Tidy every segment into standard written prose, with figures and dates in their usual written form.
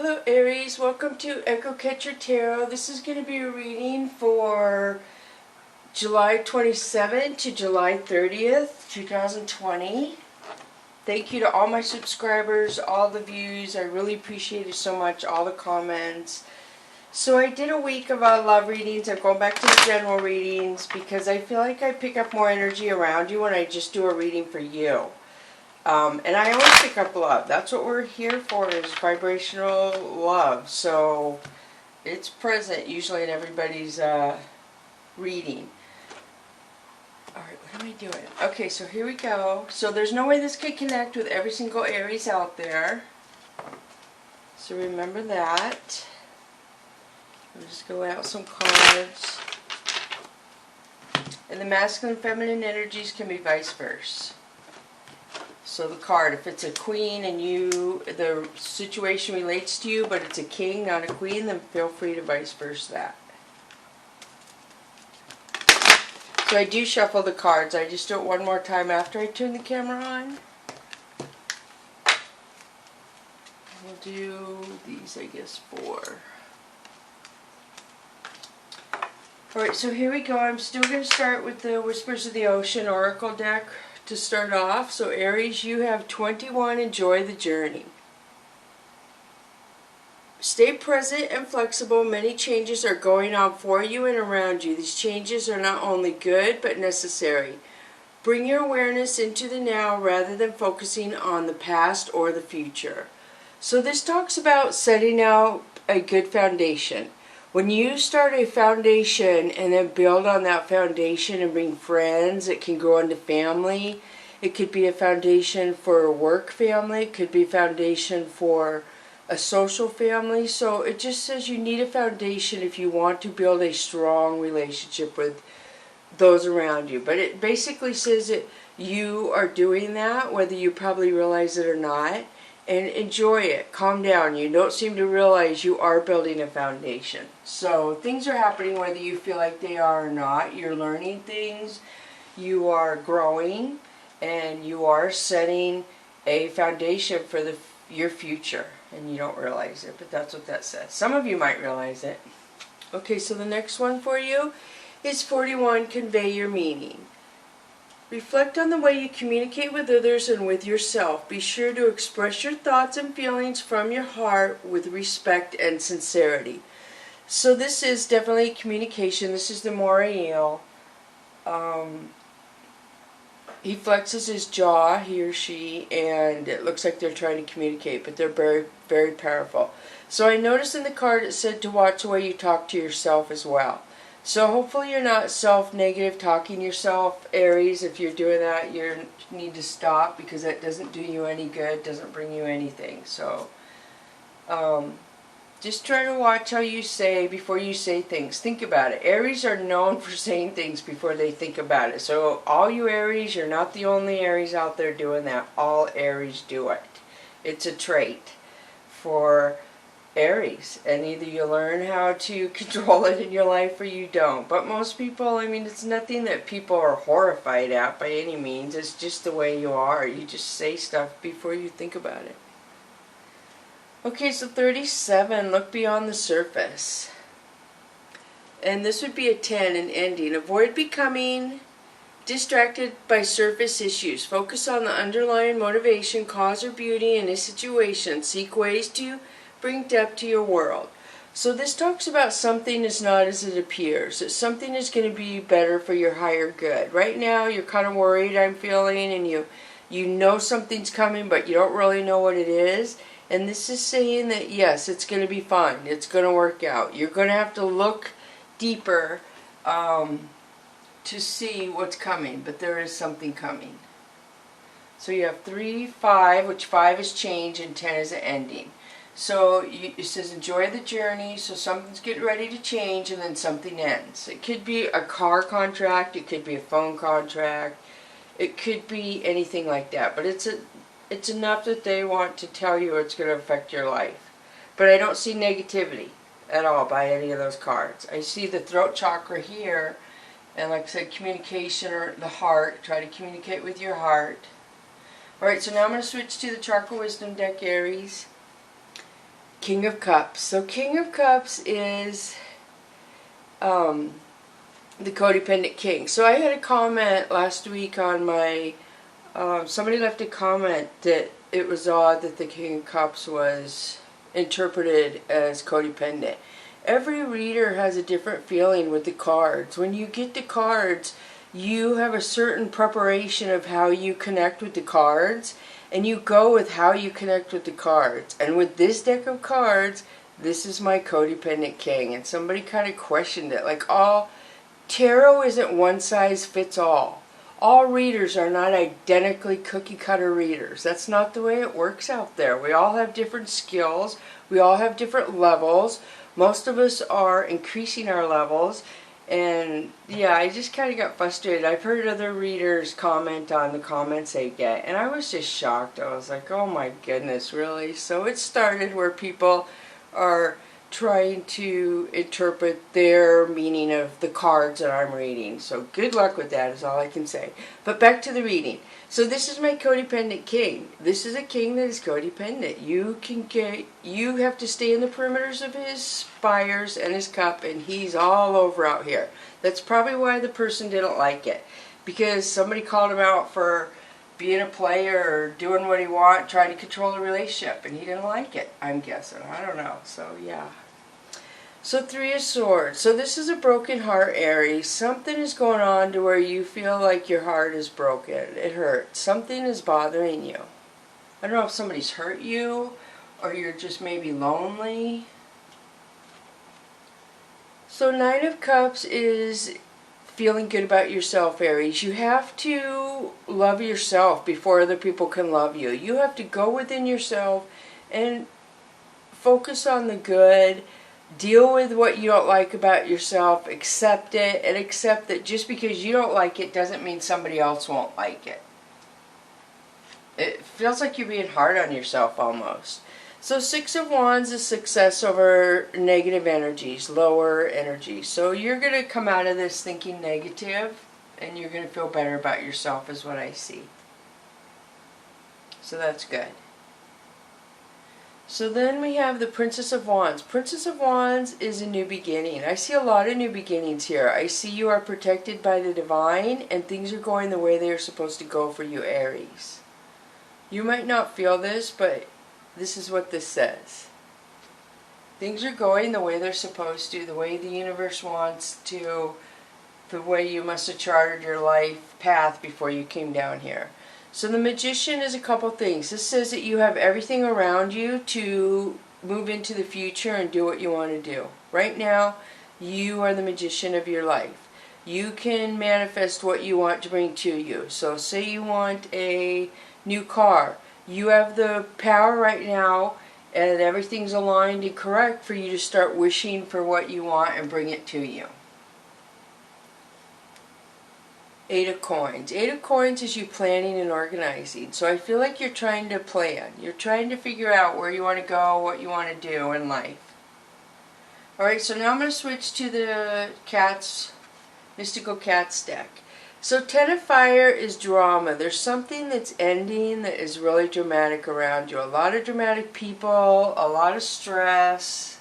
Hello Aries, welcome to Echo Catcher Tarot. This is going to be a reading for July 27th to July 30th, 2020. Thank you to all my subscribers, all the views. I really appreciate it so much, all the comments. So I did a week of love readings. I'm going back to the general readings because I feel like I pick up more energy around you when I just do a reading for you. And I always pick up love. That's what we're here for, is vibrational love. So it's present usually in everybody's reading. Alright, what am I doing? Okay, so here we go. So there's no way this could connect with every single Aries out there. So remember that. I'll just go out some cards. And the masculine and feminine energies can be vice versa. So the card, if it's a queen and the situation relates to you, but it's a king, not a queen, then feel free to vice versa that. So I do shuffle the cards. I just do it one more time after I turn the camera on. We'll do these, I guess, 4. Alright, so here we go. I'm still going to start with the Whispers of the Ocean Oracle deck to start off. So Aries, you have 21. Enjoy the journey. Stay present and flexible. Many changes are going on for you and around you. These changes are not only good but necessary. Bring your awareness into the now rather than focusing on the past or the future. So this talks about setting out a good foundation. When you start a foundation and then build on that foundation and bring friends, it can grow into family. It could be a foundation for a work family. It could be a foundation for a social family. So it just says you need a foundation if you want to build a strong relationship with those around you. But it basically says that you are doing that, whether you probably realize it or not. And enjoy it. Calm down. You don't seem to realize you are building a foundation. So things are happening whether you feel like they are or not. You're learning things. You are growing. And you are setting a foundation for your future. And you don't realize it. But that's what that says. Some of you might realize it. Okay, so the next one for you is 41. Convey your meaning. Reflect on the way you communicate with others and with yourself. Be sure to express your thoughts and feelings from your heart with respect and sincerity. So this is definitely communication. This is the Moriel. He flexes his jaw, he or she, and it looks like they're trying to communicate, but they're very, very powerful. So I noticed in the card it said to watch the way you talk to yourself as well. So hopefully you're not self-negative talking yourself, Aries. If you're doing that, you need to stop because that doesn't do you any good, doesn't bring you anything. So just try to watch how you say before you say things. Think about it. Aries are known for saying things before they think about it. So all you Aries, you're not the only Aries out there doing that. All Aries do it. It's a trait for Aries, and either you learn how to control it in your life or you don't. But most people, I mean, it's nothing that people are horrified at by any means. It's just the way you are. You just say stuff before you think about it. Okay, so 37, look beyond the surface. And this would be a 10, an ending. Avoid becoming distracted by surface issues. Focus on the underlying motivation, cause, or beauty in a situation. Seek ways to bring depth to your world. So this talks about something is not as it appears. That something is going to be better for your higher good. Right now you're kind of worried, I'm feeling, and you know something's coming, but you don't really know what it is. And this is saying that yes, it's going to be fine. It's going to work out. You're going to have to look deeper to see what's coming, but there is something coming. So you have 3, 5, which 5 is change and 10 is an ending. So it says enjoy the journey, so something's getting ready to change and then something ends. It could be a car contract, it could be a phone contract, it could be anything like that. But it's enough that they want to tell you it's going to affect your life. But I don't see negativity at all by any of those cards. I see the throat chakra here, and like I said, communication or the heart. Try to communicate with your heart. Alright, so now I'm going to switch to the Chakra Wisdom deck, Aries. King of Cups. So King of Cups is the codependent king. So I had a comment last week on my, somebody left a comment that it was odd that the King of Cups was interpreted as codependent. Every reader has a different feeling with the cards. When you get the cards, you have a certain preparation of how you connect with the cards, and you go with how you connect with the cards. And with this deck of cards, this is my codependent king. And somebody kind of questioned it, like, tarot isn't one size fits all. All readers are not identically cookie cutter readers. That's not the way it works out there. We all have different skills. We all have different levels. Most of us are increasing our levels. And yeah, I just kind of got frustrated. I've heard other readers comment on the comments they get, and I was just shocked. I was like, oh my goodness, really? So it started where people are trying to interpret their meaning of the cards that I'm reading. So good luck with that is all I can say. But back to the reading. So this is my codependent king. This is a king that is codependent. You have to stay in the perimeters of his spires and his cup, and he's all over out here. That's probably why the person didn't like it, because somebody called him out for being a player or doing what he wants, trying to control the relationship, and he didn't like it, I'm guessing. I don't know. So yeah. So Three of Swords. So this is a broken heart, Aries. Something is going on to where you feel like your heart is broken. It hurts. Something is bothering you. I don't know if somebody's hurt you, or you're just maybe lonely. So Nine of Cups is feeling good about yourself, Aries. You have to love yourself before other people can love you. You have to go within yourself and focus on the good. Deal with what you don't like about yourself. Accept it, and accept that just because you don't like it doesn't mean somebody else won't like it. It feels like you're being hard on yourself almost. So Six of Wands is success over negative energies, lower energies. So you're going to come out of this thinking negative, and you're going to feel better about yourself is what I see. So that's good. So then we have the Princess of Wands. Princess of Wands is a new beginning. I see a lot of new beginnings here. I see you are protected by the divine, and things are going the way they are supposed to go for you, Aries. You might not feel this, but this is what this says. Things are going the way they're supposed to, the way the universe wants to, the way you must have charted your life path before you came down here. So the Magician is a couple things. This says that you have everything around you to move into the future and do what you want to do. Right now, you are the magician of your life. You can manifest what you want to bring to you. So say you want a new car. You have the power right now, and everything's aligned and correct for you to start wishing for what you want and bring it to you. Eight of Coins. Eight of Coins is you planning and organizing. So I feel like you're trying to plan. You're trying to figure out where you want to go, what you want to do in life. Alright, so now I'm going to switch to the Cats, Mystical Cats deck. So Ten of Fire is drama. There's something that's ending that is really dramatic around you. A lot of dramatic people, a lot of stress.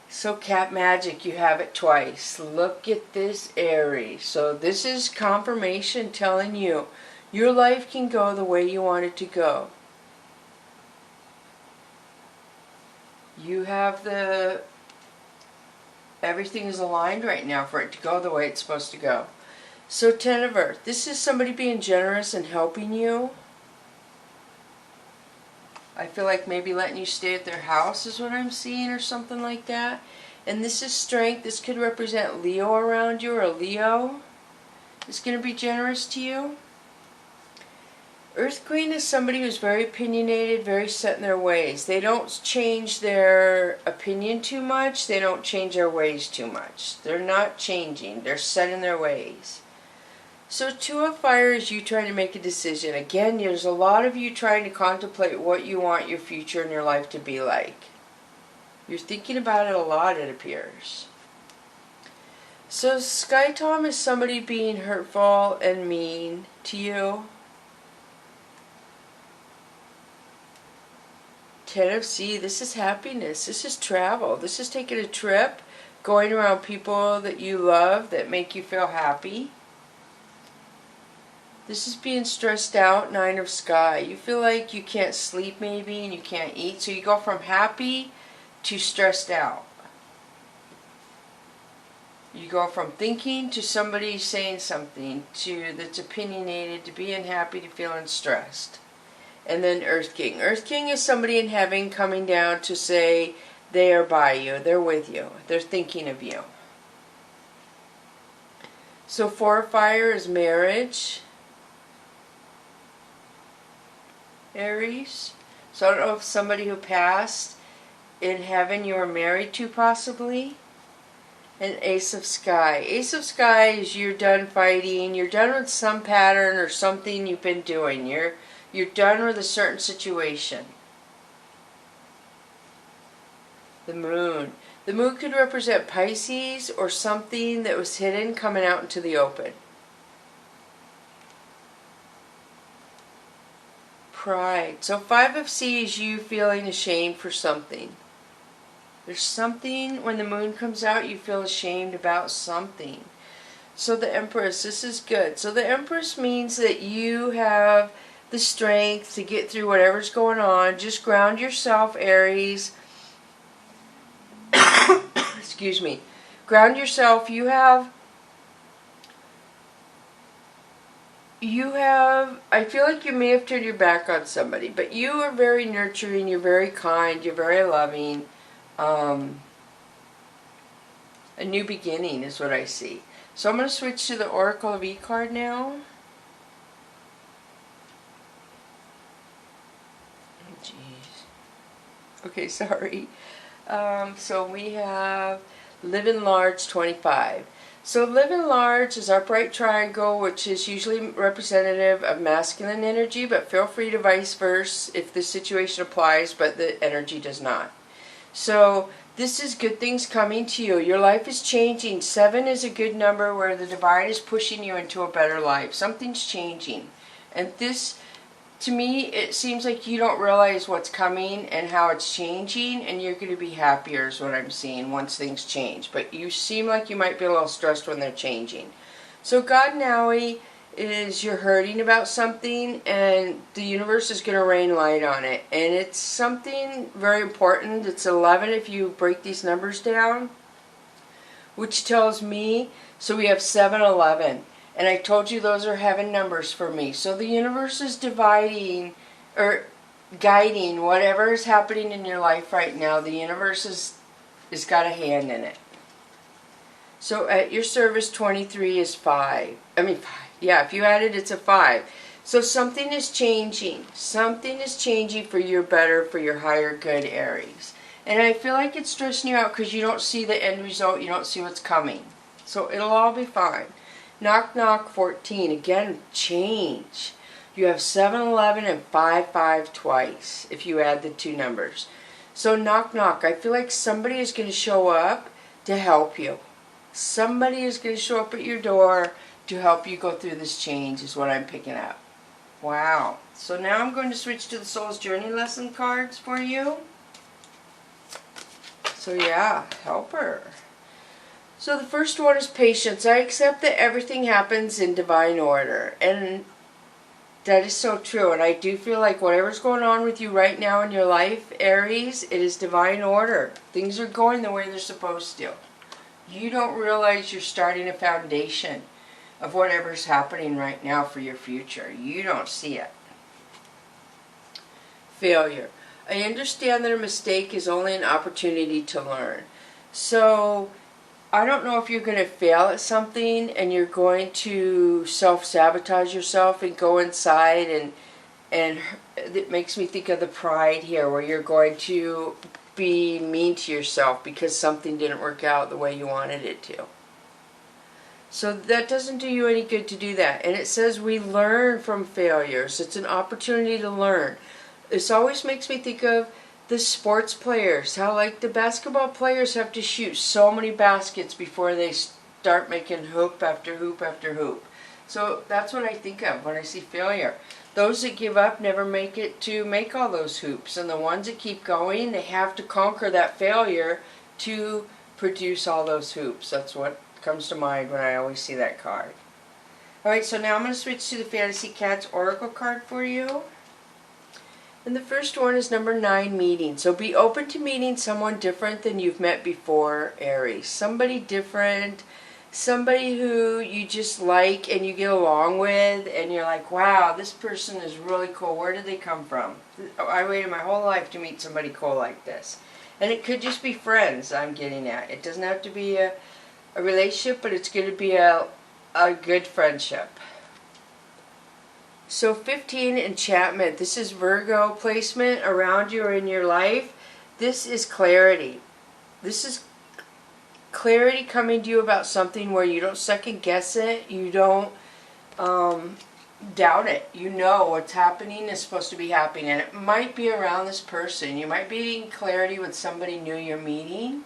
So Cat Magic, you have it twice. Look at this, Aries. So this is confirmation telling you your life can go the way you want it to go. You have everything is aligned right now for it to go the way it's supposed to go. So Ten of Earth. This is somebody being generous and helping you. I feel like maybe letting you stay at their house is what I'm seeing, or something like that. And this is Strength. This could represent Leo around you, or a Leo is going to be generous to you. Earth Queen is somebody who's very opinionated, very set in their ways. They don't change their opinion too much. They don't change their ways too much. They're not changing. They're set in their ways. So Two of Fire is you trying to make a decision. Again, there's a lot of you trying to contemplate what you want your future and your life to be like. You're thinking about it a lot, it appears. So Sky Tom is somebody being hurtful and mean to you. Ten of Sea, this is happiness. This is travel. This is taking a trip, going around people that you love that make you feel happy. This is being stressed out, Nine of Sky. You feel like you can't sleep maybe and you can't eat. So you go from happy to stressed out. You go from thinking to somebody saying something to that's opinionated to being happy to feeling stressed. And then Earth King. Earth King is somebody in heaven coming down to say they are by you. They're with you. They're thinking of you. So Four of Fire is marriage. Aries. So I don't know if somebody who passed in heaven you were married to possibly. And Ace of Sky. Ace of Sky is you're done fighting. You're done with some pattern or something you've been doing. You're done with a certain situation. The Moon. The Moon could represent Pisces or something that was hidden coming out into the open. Pride. So Five of Sea is you feeling ashamed for something. There's something, when the moon comes out, you feel ashamed about something. So the Empress, this is good. So the Empress means that you have the strength to get through whatever's going on. Just ground yourself, Aries. Excuse me. Ground yourself. You have, I feel like you may have turned your back on somebody, but you are very nurturing, you're very kind, you're very loving. A new beginning is what I see. So I'm going to switch to the Oracle of E card now. Jeez. Okay, sorry. So we have Living Large 25. So Living Large is our bright triangle, which is usually representative of masculine energy, but feel free to vice versa if the situation applies, but the energy does not. So this is good things coming to you. Your life is changing. 7 is a good number where the divine is pushing you into a better life. Something's changing. And this, to me, it seems like you don't realize what's coming and how it's changing, and you're going to be happier is what I'm seeing once things change. But you seem like you might be a little stressed when they're changing. So God Nowie is you're hurting about something and the universe is going to rain light on it. And it's something very important. It's 11 if you break these numbers down, which tells me, so we have 7, 11. And I told you those are heaven numbers for me. So the universe is dividing or guiding whatever is happening in your life right now. The universe has got a hand in it. So at your service, 23 is 5. I mean 5. Yeah, if you add it, it's a 5. So something is changing. Something is changing for your better, for your higher good, Aries. And I feel like it's stressing you out because you don't see the end result. You don't see what's coming. So it'll all be fine. Knock knock 14. Again, change. You have 7, 11 and 5, 5 twice if you add the two numbers. So knock knock. I feel like somebody is going to show up to help you. Somebody is going to show up at your door to help you go through this change is what I'm picking up. Wow. So now I'm going to switch to the Soul's Journey lesson cards for you. So yeah, helper. So the first one is patience. I accept that everything happens in divine order. And that is so true. And I do feel like whatever's going on with you right now in your life, Aries, it is divine order. Things are going the way they're supposed to. You don't realize you're starting a foundation of whatever's happening right now for your future. You don't see it. Failure. I understand that a mistake is only an opportunity to learn. So I don't know if you're going to fail at something and you're going to self-sabotage yourself and go inside and it makes me think of the pride here where you're going to be mean to yourself because something didn't work out the way you wanted it to. So that doesn't do you any good to do that. And it says we learn from failures. It's an opportunity to learn. This always makes me think of the sports players. How like the basketball players have to shoot so many baskets before they start making hoop after hoop after hoop. So that's what I think of when I see failure. Those that give up never make it to make all those hoops. And the ones that keep going, they have to conquer that failure to produce all those hoops. That's what comes to mind when I always see that card. Alright, so now I'm going to switch to the Fantasy Cats Oracle card for you. And the first one is number 9, meeting. So be open to meeting someone different than you've met before, Aries. Somebody different, somebody who you just like and you get along with, and you're like, wow, this person is really cool. Where did they come from? I waited my whole life to meet somebody cool like this. And it could just be friends I'm getting at. It doesn't have to be a relationship, but it's going to be a good friendship. So 15, enchantment. This is Virgo placement around you or in your life. This is clarity. This is clarity coming to you about something where you don't second guess it. You don't doubt it. You know what's happening is supposed to be happening. And it might be around this person. You might be in clarity with somebody new you're meeting.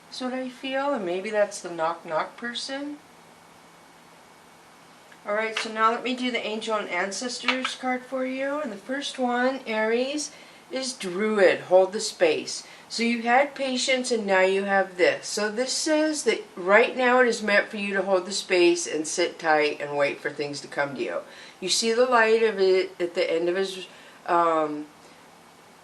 That's what I feel. And maybe that's the knock knock person. Alright, so now let me do the Angel and Ancestors card for you. And the first one, Aries, is Druid. Hold the space. So you had patience and now you have this. So this says that right now it is meant for you to hold the space and sit tight and wait for things to come to you. You see the light of it at the end of his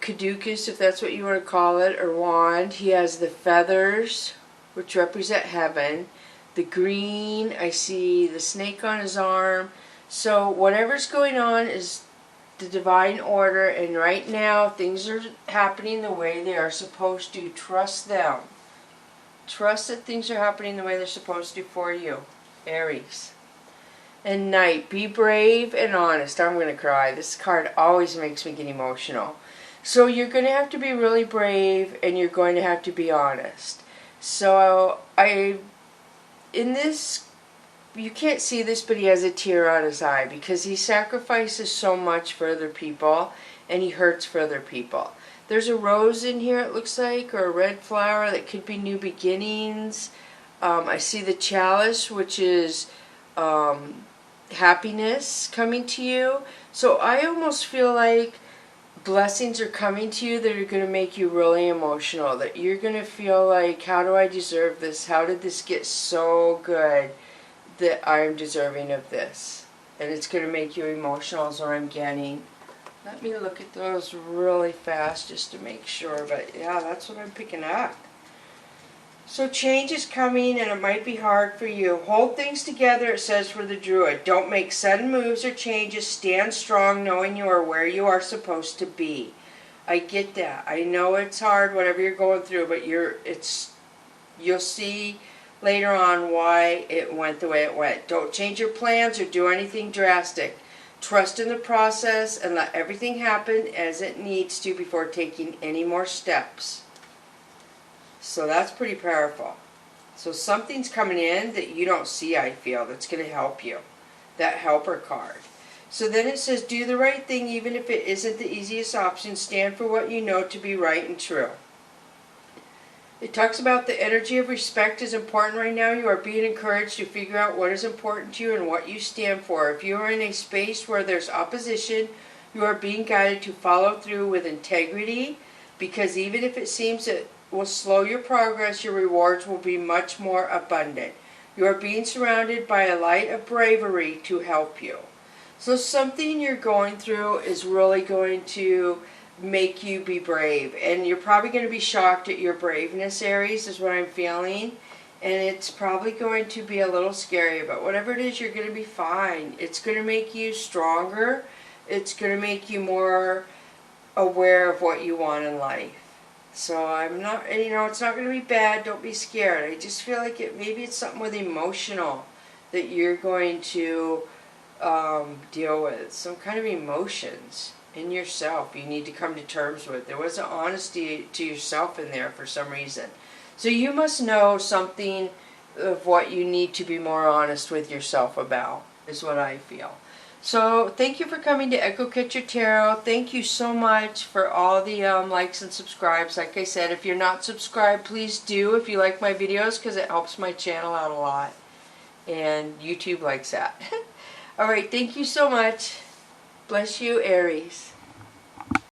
caduceus, if that's what you want to call it, or wand. He has the feathers, which represent heaven. The green, I see the snake on his arm. So whatever's going on is the divine order, and right now things are happening the way they are supposed to. Trust them. Trust that things are happening the way they're supposed to for you, Aries. And Knight, be brave and honest. I'm going to cry. This card always makes me get emotional. So you're going to have to be really brave and you're going to have to be honest. So in this, you can't see this, but he has a tear on his eye because he sacrifices so much for other people and he hurts for other people. There's a rose in here, it looks like, or a red flower that could be new beginnings. I see the chalice, which is happiness coming to you. So I almost feel like blessings are coming to you that are going to make you really emotional, that you're going to feel like, how do I deserve this? How did this get so good that I'm deserving of this? And it's going to make you emotional is what I'm getting. Let me look at those really fast just to make sure, but yeah, that's what I'm picking up. So change is coming and it might be hard for you. Hold things together, it says for the Druid. Don't make sudden moves or changes. Stand strong knowing you are where you are supposed to be. I get that. I know it's hard, whatever you're going through, but you'll see later on why it went the way it went. Don't change your plans or do anything drastic. Trust in the process and let everything happen as it needs to before taking any more steps. So that's pretty powerful. So something's coming in that you don't see, I feel, that's going to help you. That helper card. So then it says, do the right thing even if it isn't the easiest option. Stand for what you know to be right and true. It talks about the energy of respect is important right now. You are being encouraged to figure out what is important to you and what you stand for. If you are in a space where there's opposition, you are being guided to follow through with integrity, because even if it seems that will slow your progress, your rewards will be much more abundant. You are being surrounded by a light of bravery to help you. So something you're going through is really going to make you be brave. And you're probably going to be shocked at your braveness, Aries, is what I'm feeling. And it's probably going to be a little scary, but whatever it is, you're going to be fine. It's going to make you stronger. It's going to make you more aware of what you want in life. So I'm not, it's not going to be bad. Don't be scared. I just feel like maybe it's something with emotional that you're going to deal with. Some kind of emotions in yourself you need to come to terms with. There was an honesty to yourself in there for some reason. So you must know something of what you need to be more honest with yourself about, is what I feel. So thank you for coming to Echo Catcher Tarot. Thank you so much for all the likes and subscribes. Like I said, if you're not subscribed, please do if you like my videos, because it helps my channel out a lot. And YouTube likes that. Alright, thank you so much. Bless you, Aries.